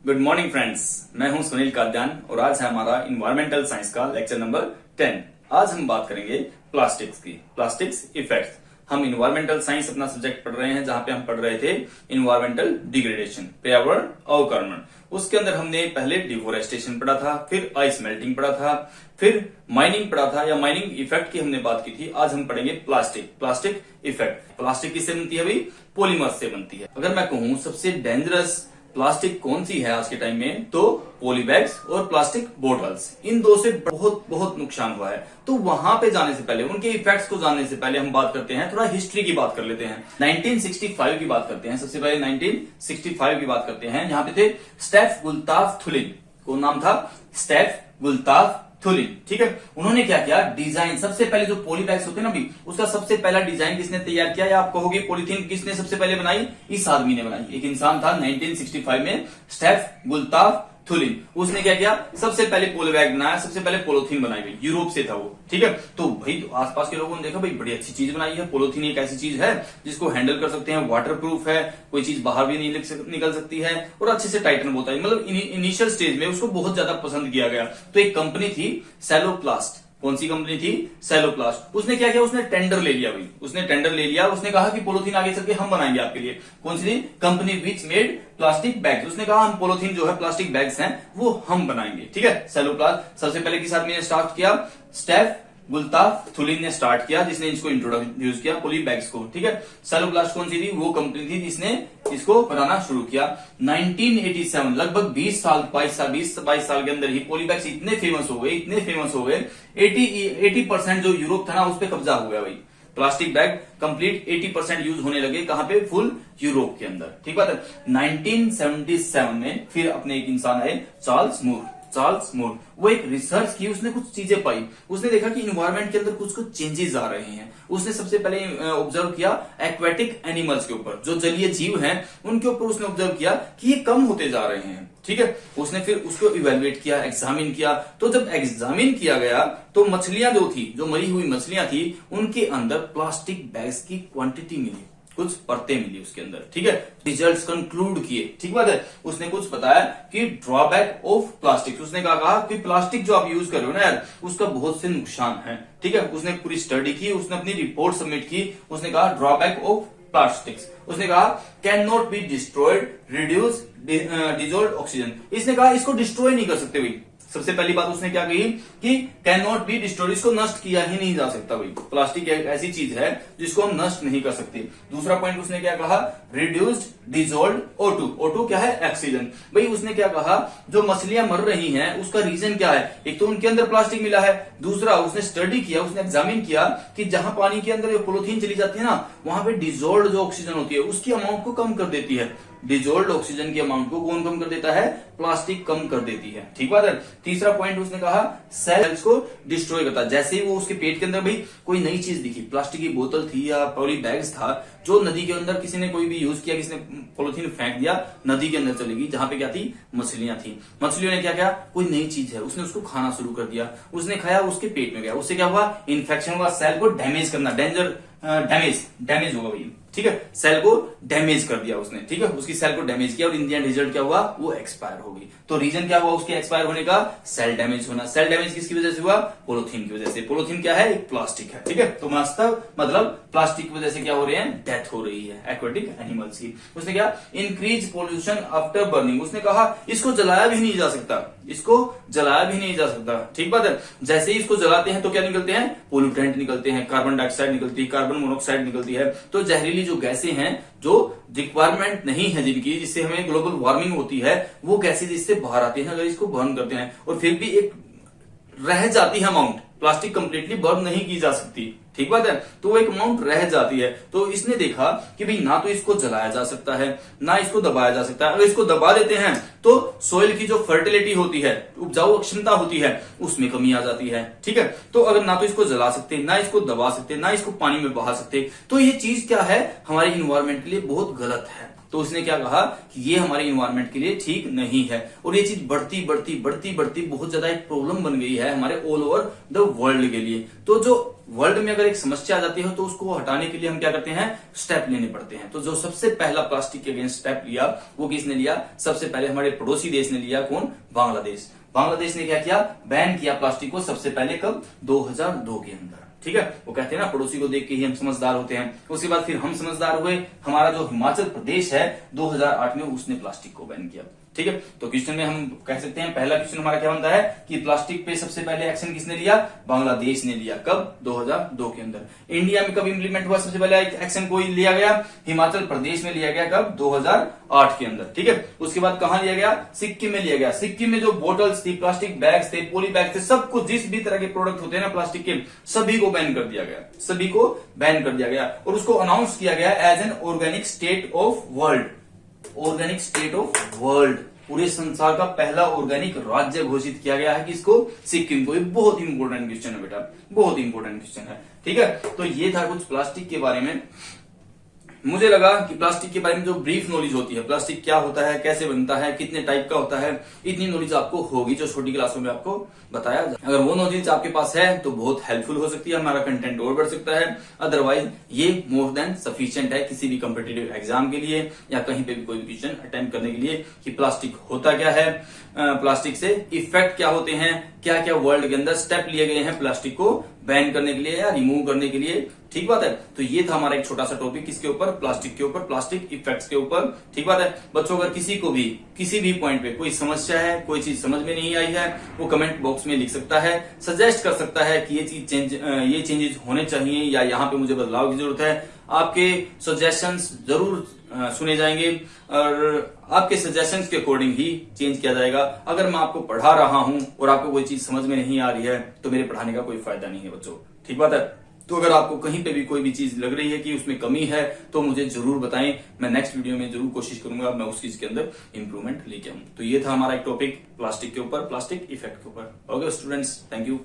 Good morning friends, मैं हूं सुनील काद्यान और आज है हमारा इन्वायरमेंटल साइंस का लेक्चर नंबर 10। आज हम बात करेंगे प्लास्टिक्स की, प्लास्टिक्स इफेक्ट्स। हम इन्वायरमेंटल साइंस अपना सब्जेक्ट पढ़ रहे हैं जहां पे हम पढ़ रहे थे इन्वायरमेंटल डिग्रेडेशन, पर्यावरण अवक्रमण। उसके अंदर हमने पहले डिफोरेस्टेशन पढ़ा था, फिर आइस मेल्टिंग पढ़ा था, फिर माइनिंग पढ़ा था या माइनिंग इफेक्ट की हमने बात की थी। आज हम पढ़ेंगे प्लास्टिक इफेक्ट। प्लास्टिक किससे बनती है भाई? पॉलीमर से बनती है। अगर मैं कहूं सबसे डेंजरस प्लास्टिक कौन सी है आज के टाइम में, तो पॉलीबैग्स और प्लास्टिक बोटल्स। इन दो से बहुत नुकसान हुआ है। तो वहां पे जाने से पहले, उनके इफेक्ट्स को जानने से पहले हम बात करते हैं, थोड़ा हिस्ट्री की बात कर लेते हैं। 1965 की बात करते हैं। सबसे पहले 1965 की बात करते हैं। यहाँ पे थे स्टेफ गुल्ताफ थुलिन, को नाम था स्टेफ गुल्ताफ थुलिन। ठीक है, उन्होंने क्या किया, डिजाइन सबसे पहले जो पॉलीबैग्स होते हैं ना भी, उसका सबसे पहला डिजाइन किसने तैयार किया? या आप कहोगे पॉलीथीन किसने सबसे पहले बनाई? इस आदमी ने बनाई। एक इंसान था 1965 में, स्टेफ गुल्ताफ थुलिन। उसने क्या किया, सबसे पहले पॉलीबैग बनाया, सबसे पहले पॉलीथीन बनाई गई। यूरोप से था वो। ठीक है, तो भाई आसपास के लोगों ने देखा भाई बड़ी अच्छी चीज बनाई है। पॉलीथीन एक ऐसी चीज है जिसको हैंडल कर सकते हैं, वाटर प्रूफ है, कोई चीज बाहर भी नहीं निकल सकती है और अच्छे से टाइटन होता है। मतलब इनिशियल स्टेज में उसको बहुत ज्यादा पसंद किया गया। तो एक कंपनी थी सेलोप्लास्ट। कौन सी कंपनी थी? सेलोप्लास्ट। उसने क्या किया, उसने टेंडर ले लिया भाई। उसने टेंडर ले लिया, उसने कहा कि पॉलीथीन आगे चल के हम बनाएंगे आपके लिए। कौन सी company? Which made plastic bags. उसने कहा हम पॉलीथीन जो है, प्लास्टिक बैग्स हैं, वो हम बनाएंगे। ठीक है, सेलोप्लास्ट सबसे पहले किस आदमी ने स्टार्ट किया? स्टेफ गुल्ताफ थुलिन ने स्टार्ट किया, जिसने इसको इंट्रोड्यूस किया पॉली बैग्स को। ठीक है, सेलोप्लास्ट कौन सी थी? वो कंपनी थी जिसने इसको बनाना शुरू किया। 1987, लगभग 20 साल 22 साल के अंदर ही पॉली बैग्स इतने फेमस हो गए 80% जो यूरोप था ना, उस पर कब्जा हो गया भाई। प्लास्टिक बैग कंप्लीट 80% यूज होने लगे। कहां पे? फुल यूरोप के अंदर। ठीक बात है। 1977 में फिर अपने एक इंसान आए, चार्ल्स मूर। वो एक रिसर्च की, उसने कुछ चीजें पाई। उसने देखा कि इन्वायरमेंट के अंदर कुछ चेंजेस आ रहे हैं। उसने सबसे पहले ऑब्जर्व किया एक्वेटिक एनिमल्स के ऊपर, जो जलीय जीव हैं उनके ऊपर उसने ऑब्जर्व किया कि ये कम होते जा रहे हैं। ठीक है, उसने फिर उसको इवेलुएट किया, एग्जामिन किया। तो जब एग्जामिन किया गया तो मछलियां जो थी, जो मरी हुई मछलियां थी, उनके अंदर प्लास्टिक बैग्स की क्वांटिटी मिली, कुछ परतें मिली उसके अंदर। ठीक है, रिजल्ट्स कंक्लूड किए। ठीक बात है। उसने कुछ बताया कि ड्रॉबैक ऑफ प्लास्टिक। उसने कहा कि प्लास्टिक जो आप यूज कर रहे हो ना यार, उसका बहुत से नुकसान है। ठीक है, उसने पूरी स्टडी की, उसने अपनी रिपोर्ट सबमिट की। उसने कहा ड्रॉबैक ऑफ प्लास्टिक्स। उसने कहा can not be destroyed, reduce, dissolve oxygen. इसने कहा इसको डिस्ट्रॉय नहीं कर सकते भाई। सबसे पहली बात उसने क्या कही कि कैन नॉट बी डिस्ट्रॉयड, इसको नष्ट किया ही नहीं जा सकता भाई। प्लास्टिक एक ऐसी चीज है जिसको हम नष्ट नहीं कर सकते। दूसरा पॉइंट उसने क्या कहा? रिड्यूस्ड, डिजोल्व O2 क्या है? ऑक्सीजन। भाई उसने क्या कहा, जो मछलियां मर रही हैं उसका रीजन क्या है? एक तो उनके अंदर प्लास्टिक मिला है, दूसरा उसने स्टडी किया, उसने एग्जामिन किया कि जहां पानी के अंदर पॉलीथीन चली जाती है ना, वहां पे डिजोल्व जो ऑक्सीजन होती है उसकी अमाउंट को कम कर देती है। डिजोल्व ऑक्सीजन की अमाउंट को कौन कम कर देता है? प्लास्टिक कम कर देती है। ठीक बात है। तीसरा पॉइंट उसने कहा सेल्स को डिस्ट्रॉय करता है। जैसे ही वो उसके पेट के अंदर भाई कोई नई चीज दिखी, प्लास्टिक की बोतल थी या पॉली बैग्स था, जो नदी के अंदर किसी ने कोई भी यूज किया, किसी ने पॉलीथीन फेंक दिया, नदी के अंदर चली गई, जहां पे क्या थी? मछलियां थी। मछलियों ने क्या किया, कोई नई चीज है, उसने उसको खाना शुरू कर दिया। उसने खाया, उसके पेट में गया, उससे क्या हुआ? इन्फेक्शन हुआ। सेल को डैमेज करना, डैमेज होगा भाई। ठीक है, सेल को डैमेज कर दिया उसने। ठीक है, उसकी सेल को डैमेज किया और इंडियन रिजल्ट क्या हुआ? वो एक्सपायर हो गई। तो रीजन क्या हुआ उसके एक्सपायर होने का? सेल डैमेज होना। सेल डैमेज किसकी वजह से हुआ? पॉलीथीन की वजह से। पॉलीथीन क्या है? एक प्लास्टिक है। ठीक है, तो मतलब प्लास्टिक की वजह से क्या हो रहे हैं? डेथ हो रही है एक्वेटिक एनिमल्स की। उसने क्या? Increase pollution after burning. उसने कहा इसको जलाया भी नहीं जा सकता, ठीक बात है। जैसे ही इसको जलाते हैं तो क्या निकलते हैं? पोल्यूटेंट निकलते हैं, कार्बन डाइऑक्साइड निकलती है, कार्बन मोनोऑक्साइड निकलती है। तो जहरीली जो गैसें हैं, जो रिक्वायरमेंट नहीं है जिनकी, जिससे हमें ग्लोबल वार्मिंग होती है, वो गैसेज इससे बाहर आती हैं अगर इसको बर्न करते हैं। और फिर भी एक रह जाती है अमाउंट, प्लास्टिक कंप्लीटली बर्न नहीं की जा सकती। ठीक बात है, तो वो एक अमाउंट रह जाती है। तो इसने देखा कि भाई ना तो इसको जलाया जा सकता है, ना इसको दबाया जा सकता है। अगर इसको दबा देते हैं तो सॉइल की जो फर्टिलिटी होती है, उपजाऊ क्षमता होती है, उसमें कमी आ जाती है। ठीक है, तो अगर ना तो इसको जला सकते, ना इसको दबा सकते, ना इसको पानी में बहा सकते, तो ये चीज क्या है? हमारे इन्वायरमेंट के लिए बहुत गलत है। तो उसने क्या कहा कि ये हमारे इन्वायरमेंट के लिए ठीक नहीं है, और ये चीज बढ़ती बढ़ती बढ़ती बढ़ती बहुत ज्यादा एक प्रॉब्लम बन गई है हमारे ऑल ओवर द वर्ल्ड के लिए। तो जो वर्ल्ड में अगर एक समस्या आ जाती है तो उसको हटाने के लिए हम क्या करते हैं, स्टेप लेने पड़ते हैं। तो जो सबसे पहला प्लास्टिक के अगेंस्ट स्टेप लिया वो किसने लिया, सबसे पहले हमारे पड़ोसी देश ने लिया। कौन, बांग्लादेश। बांग्लादेश ने क्या किया, बैन किया प्लास्टिक को सबसे पहले, कब, 2002 के अंदर। ठीक है, वो कहते हैं ना पड़ोसी को देख के ही हम समझदार होते हैं। उसके बाद फिर हम समझदार हुए, हमारा जो हिमाचल प्रदेश है 2008 में उसने प्लास्टिक को बैन किया। ठीक है, तो क्वेश्चन में हम कह सकते हैं पहला क्वेश्चन हमारा क्या बनता है कि प्लास्टिक पे सबसे पहले एक्शन किसने लिया, बांग्लादेश ने लिया। कब, 2002 के अंदर। इंडिया में कब इंप्लीमेंट हुआ सबसे पहले एक्शन कोई लिया गया, हिमाचल प्रदेश में लिया गया। कब, 2008 के अंदर। ठीक है, उसके बाद कहां लिया गया, सिक्किम में लिया गया। सिक्किम में जो बोटल्स थी, प्लास्टिक बैग्स थे, पॉली बैग थे, सब कुछ जिस भी तरह के प्रोडक्ट होते हैं ना प्लास्टिक के, सभी को बैन कर दिया गया, सभी को बैन कर दिया गया। और उसको अनाउंस किया गया as an organic state of world, organic state of world. पूरे संसार का पहला ऑर्गेनिक राज्य घोषित किया गया है किसको, सिक्किम को। ये बहुत इंपॉर्टेंट क्वेश्चन है बेटा, बहुत इंपॉर्टेंट क्वेश्चन है। ठीक है, तो ये था कुछ प्लास्टिक के बारे में। मुझे लगा कि प्लास्टिक के बारे में जो ब्रीफ नॉलेज होती है, प्लास्टिक क्या होता है, कैसे बनता है, कितने टाइप का होता है, इतनी नॉलेज आपको होगी जो छोटी क्लासों में आपको बताया। अगर वो नॉलेज आपके पास है तो बहुत हेल्पफुल हो सकती है, हमारा कंटेंट और बढ़ सकता है। अदरवाइज ये मोर देन सफिशिएंट है किसी भी कॉम्पिटिटिव एग्जाम के लिए या कहीं पे भी कोई भी क्वेश्चन अटेम्प्ट करने के लिए कि प्लास्टिक होता क्या है, प्लास्टिक से इफेक्ट क्या होते हैं, क्या क्या वर्ल्ड के अंदर स्टेप लिए गए हैं प्लास्टिक को बैन करने के लिए या रिमूव करने के लिए। ठीक बात है, तो ये था हमारा एक छोटा सा टॉपिक किसके ऊपर, प्लास्टिक के ऊपर, प्लास्टिक इफेक्ट्स के ऊपर। ठीक बात है बच्चों, अगर किसी को भी किसी भी पॉइंट पे कोई समस्या है, कोई चीज समझ में नहीं आई है, वो कमेंट बॉक्स में लिख सकता है, सजेस्ट कर सकता है कि ये चेंजेस होने चाहिए या यहाँ पे मुझे बदलाव की जरूरत है। आपके सजेशंस जरूर सुने जाएंगे और आपके सजेशंस के अकॉर्डिंग ही चेंज किया जाएगा। अगर मैं आपको पढ़ा रहा हूं और आपको कोई चीज समझ में नहीं आ रही है तो मेरे पढ़ाने का कोई फायदा नहीं है बच्चों। ठीक बात है, तो अगर आपको कहीं पे भी कोई भी चीज लग रही है कि उसमें कमी है तो मुझे जरूर बताएं, मैं नेक्स्ट वीडियो में जरूर कोशिश करूंगा मैं उस चीज के अंदर इंप्रूवमेंट लेके आऊं। तो ये था हमारा एक टॉपिक प्लास्टिक के ऊपर, प्लास्टिक इफेक्ट के ऊपर। Okay students, thank you.